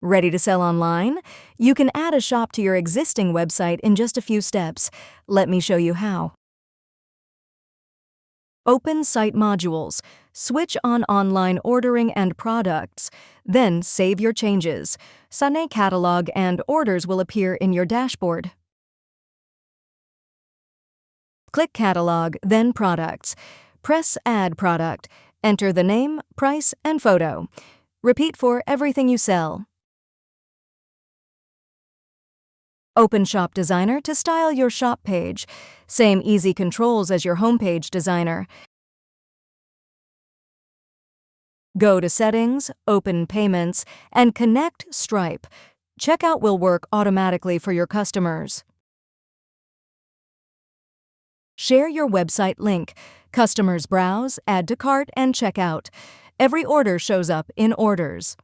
Ready to sell online? You can add a shop to your existing website in just a few steps. Let me show you how. Open Site Modules. Switch on online ordering and products. Then save your changes. Sane Catalog and orders will appear in your dashboard. Click Catalog, then Products. Press Add Product. Enter the name, price, and photo. Repeat for everything you sell. Open Shop Designer to style your shop page. Same easy controls as your homepage designer. Go to Settings, open Payments, and connect Stripe. Checkout will work automatically for your customers. Share your website link. Customers browse, add to cart, and check out. Every order shows up in Orders.